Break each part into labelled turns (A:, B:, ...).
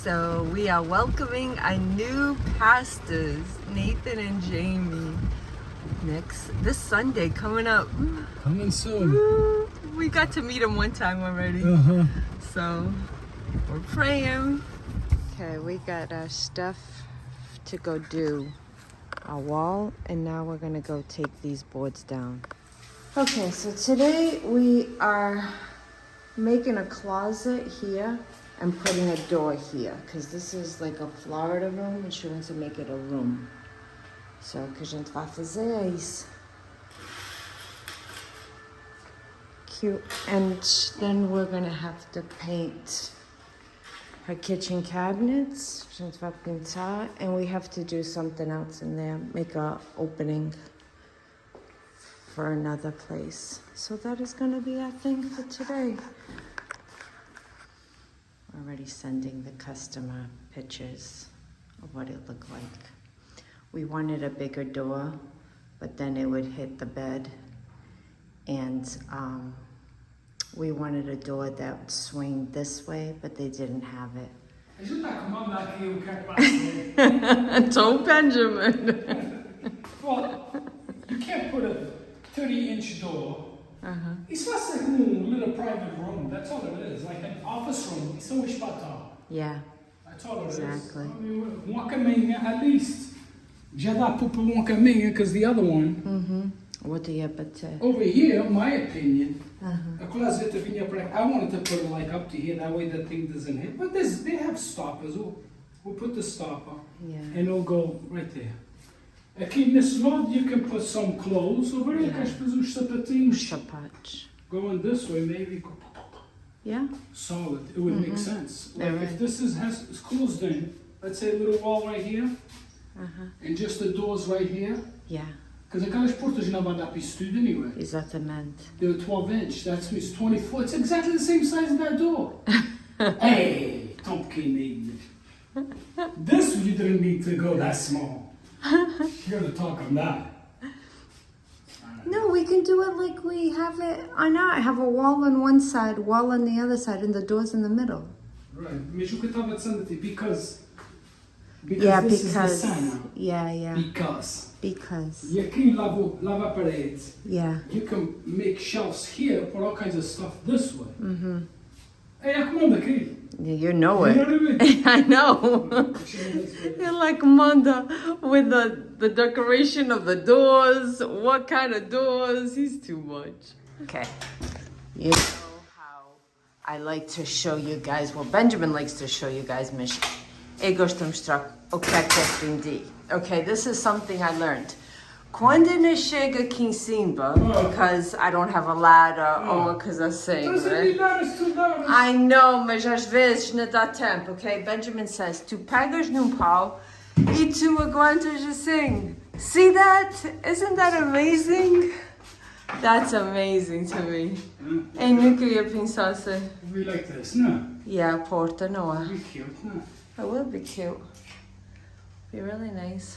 A: So we are welcoming our new pastors, Nathan and Jamie, this Sunday coming up.
B: Coming soon.
A: Woo! We got to meet them one time already. So we're praying. Okay, we got our stuff to go do our wall, and now we're gonna go take these boards down. Okay, so today we are making a closet here and putting a door here, because this is like a Florida room and she wants to make it a room. So, que a gente vai fazer isso. Cute. And then we're gonna have to paint her kitchen cabinets. A gente vai pintar, and we have to do something else in there, make a opening for another place. So that is gonna be our thing for today. Already sending the customer pictures of what it looked like. We wanted a bigger door, but then it would hit the bed. And we wanted a door that would swing this way, but they didn't have it. Don't Benjamin.
B: Well, you can't put a 30-inch door. It's just like a little private room. That's all it is. Like an office room. It's so much better.
A: Yeah.
B: That's all it is.
A: Exactly.
B: I mean, one caminha at least. Já dá para one caminha, because the other one.
A: What do you have to?
B: Over here, my opinion, a closet I wanted to put it like up to here. That way the thing doesn't hit. But they have stoppers. We'll put the stopper.
A: Yeah.
B: And it'll go right there. Aqui nesse lado you can put some clothes over here, que os sapatinhos.
A: Sapatos.
B: Going this way, maybe.
A: Yeah.
B: Solid. It would make sense. Like if this is closed in, let's say a little wall right here, and just the doors right here.
A: Yeah.
B: Because aquelas portas não vão dar para isso tudo anyway.
A: Exatamente.
B: They're 12-inch. That means 24. It's exactly the same size as that door. Hey, tão pequenininho. This you didn't need to go that small. You're gonna talk on that.
A: No, we can do it like we have it. I know. I have a wall on one side, wall on the other side, and the doors in the middle.
B: Right. Mas o que eu estava dizendo because
A: Yeah,
B: this
A: because.
B: is the cena.
A: Yeah.
B: Because.
A: Because.
B: E aqui lava a parede.
A: Yeah.
B: You can make shelves here, put all kinds of stuff this way. Hey, come on, aqui.
A: Yeah, you know it.
B: You know what I mean?
A: I know. You're like Manda with the decoration of the doors. What kind of doors? He's too much. Okay. You know how I like to show you guys, well, Benjamin likes to show you guys, mas eu gosto de mostrar o que é que aprendi. Okay, this is something I learned. Quando não chega aqui em cima, because I don't have a ladder ou uma coisa assim, right? I know, mas às vezes não dá tempo, okay? Benjamin says, tu pegas num pau e tu aguentas assim. See that? Isn't that amazing? That's amazing to me. Eu nunca ia pensar assim.
B: We like this, no?
A: Yeah, porta, não é?
B: Be cute, no?
A: It will be cute. Be really nice.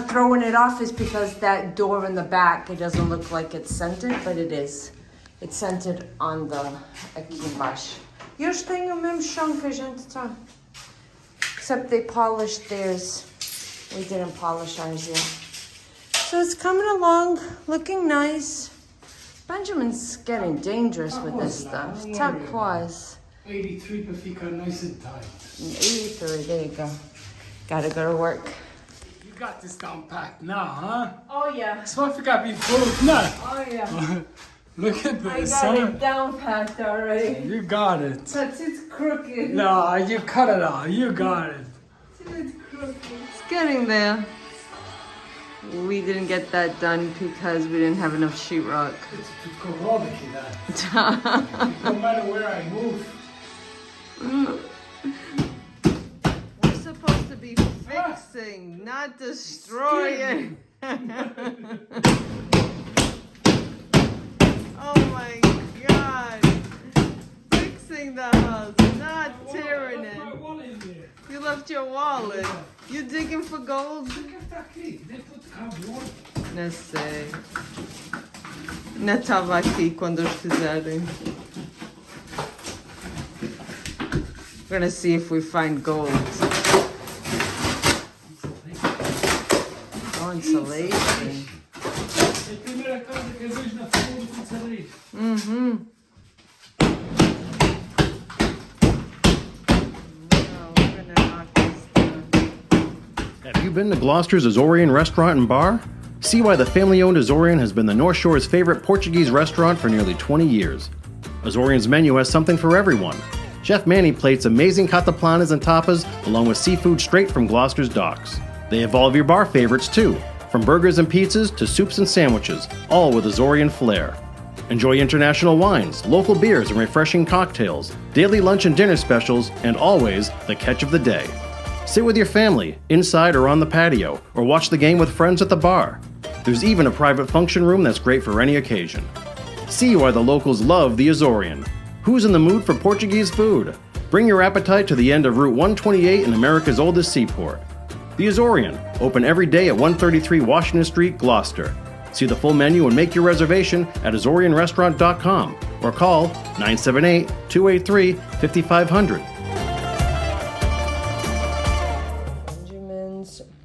A: Throwing it off is because that door in the back, it doesn't look like it's centered, but it is. It's centered on the aqui embaixo. E eles têm o mesmo chão que a gente tá. Except they polished theirs. We didn't polish ours yet. So it's coming along, looking nice. Benjamin's getting dangerous with this stuff. Tá quase.
B: 83 para ficar nice and tight.
A: 83, there you go. Gotta go to work.
B: You got this down packed now, huh?
A: Oh yeah.
B: Só ficar bem broke, no?
A: Oh yeah.
B: Look at
A: I
B: this,
A: got
B: huh?
A: it down packed already.
B: You got it.
A: But it's crooked.
B: No, you cut it out. You got it.
A: It's crooked. It's getting there. We didn't get that done because we didn't have enough sheetrock.
B: It's corroded, that. No matter where I move.
A: We're supposed to be fixing, not destroying. Oh my God. Fixing the house, not tearing it. You left your wallet. You digging for gold? Não sei. Não estava aqui quando eles fizerem. We're gonna see if we find gold. Oh, insulation. Mm-hmm.
C: Have you been to Gloucester's Azorean Restaurant and Bar? See why the family-owned Azorean has been the North Shore's favorite Portuguese restaurant for nearly 20 years. Azorean's menu has something for everyone. Chef Manny plates amazing cataplanas and tapas, along with seafood straight from Gloucester's docks. They have all of your bar favorites too, from burgers and pizzas to soups and sandwiches, all with Azorean flair. Enjoy international wines, local beers and refreshing cocktails, daily lunch and dinner specials, and always the catch of the day. Sit with your family, inside or on the patio, or watch the game with friends at the bar. There's even a private function room that's great for any occasion. See why the locals love the Azorean. Who's in the mood for Portuguese food? Bring your appetite to the end of Route 128 in America's oldest seaport. The Azorean, open every day at 133 Washington Street, Gloucester. See the full menu and make your reservation at AzoreanRestaurant.com or call 978-283-5500.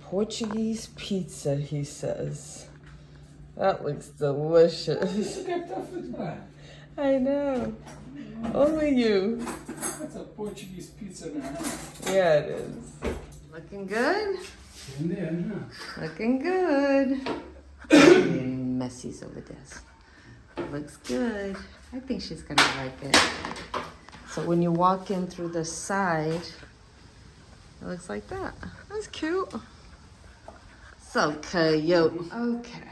A: Portuguese pizza, he says. That looks delicious. I know. Only you.
B: That's a Portuguese pizza now.
A: Yeah, it is. Looking good? Looking good. Messy's over this. Looks good. I think she's gonna like it. So when you walk in through the side, it looks like that. That's cute. So cute. Okay.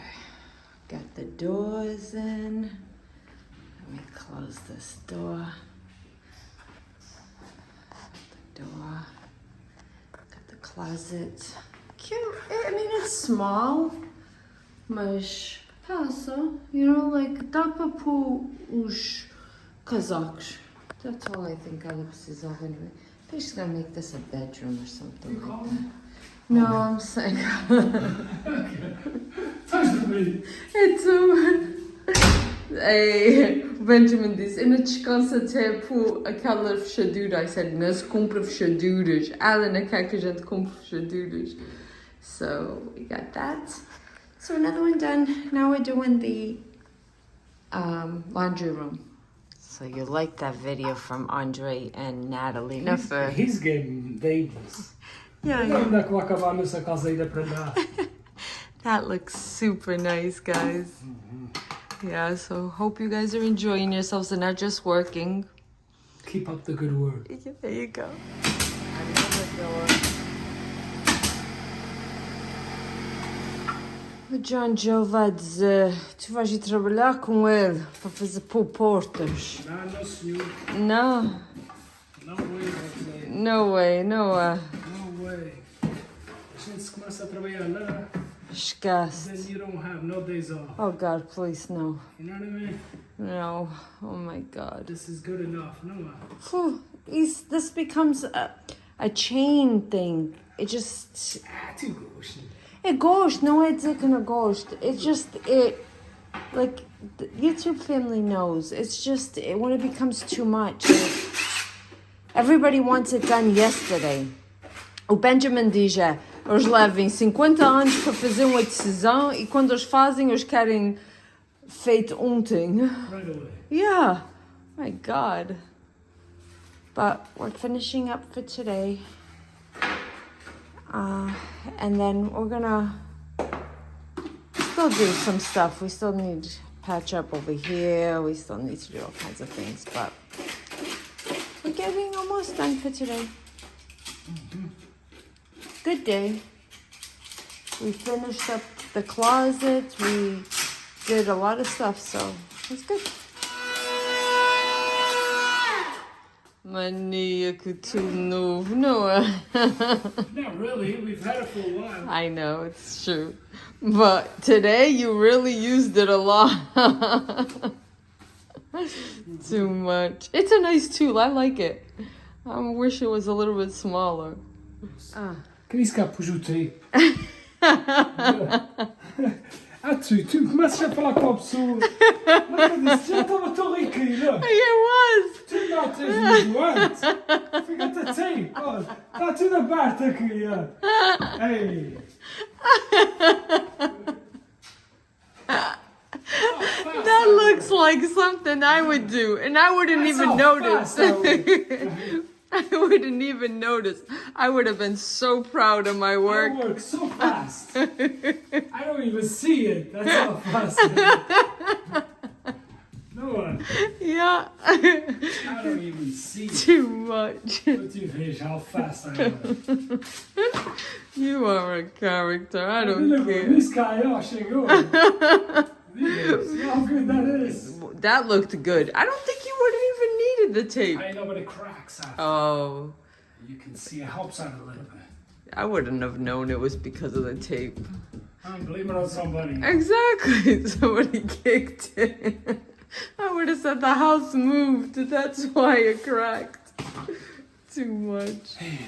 A: Got the doors in. Let me close this door. The door. Got the closet. Cute. I mean, it's small. Mas passa. You know, like, dá pra pôr os casacos. That's all I think ela precisava anyway. I think she's gonna make this a bedroom or something like that. No, I'm saying. Benjamin disse, eu não descanso até por aquela fechadura. I said, não se compra fechaduras. Ela não quer que a gente compre fechaduras. So, we got that. So, another one done. Now we're doing the laundry room. So, you liked that video from Andre and Natalie.
B: He's getting dangerous.
A: Yeah, that looks super nice, guys. Yeah, so hope you guys are enjoying yourselves and not just working.
B: Keep up the good work.
A: Yeah, there you go. O John Joe vai dizer, tu vais ir trabalhar com ele para fazer por portas.
B: Não, senhor.
A: Não.
B: No way, Jose.
A: No way, no way.
B: No way. A gente começa a trabalhar lá.
A: Esquece.
B: Then you don't have no days off.
A: Oh God, please, no.
B: You know what I mean?
A: No. Oh my God.
B: This is good enough. No.
A: Whew. This becomes a chain thing. It just...
B: Tu gosto.
A: Eu gosto, não é dizer que não gosto. It's just, like, the YouTube family knows. It's just, when it becomes too much. Everybody wants it done yesterday. O Benjamin diz, eles levam 50 anos para fazer uma decisão e quando eles fazem, eles querem feito ontem.
B: Right away.
A: Yeah. My God. But we're finishing up for today. And then we're gonna still do some stuff. We still need to patch up over here. We still need to do all kinds of things, but we're getting almost done for today.
B: Mm-hmm.
A: Good day. We finished up the closet. We did a lot of stuff, so it's good. Maníaco, tudo novo, não é?
B: Not really. We've had it for a while.
A: I know, it's true. But today you really used it a lot. Too much. It's a nice tool. I like it. I wish it was a little bit smaller.
B: Queria cá pus o tape. Tu começas a falar com a pessoa. Mas já estava tão riquinho.
A: It was.
B: Tu não tens muito antes. Fica-te a the tape. Oh, that's in the back, yeah. Hey.
A: That looks like something I would do, and I wouldn't even notice. I wouldn't even notice. I would have been so proud of my work.
B: I work so fast. I don't even see it. That's how fast it is. No one.
A: Yeah.
B: I don't even see it.
A: Too much.
B: But you fish how fast I am.
A: You are a character. I don't
B: Look at
A: care.
B: this guy, oh, see how good that is.
A: That looked good. I don't think you would have even needed the tape.
B: I know, but it cracks out.
A: Oh.
B: You can see it helps out a little bit.
A: I wouldn't have known it was because of the tape.
B: I'm blaming it on somebody.
A: Exactly. Somebody kicked it. I would have said the house moved. That's why it cracked. Too much.
B: Hey,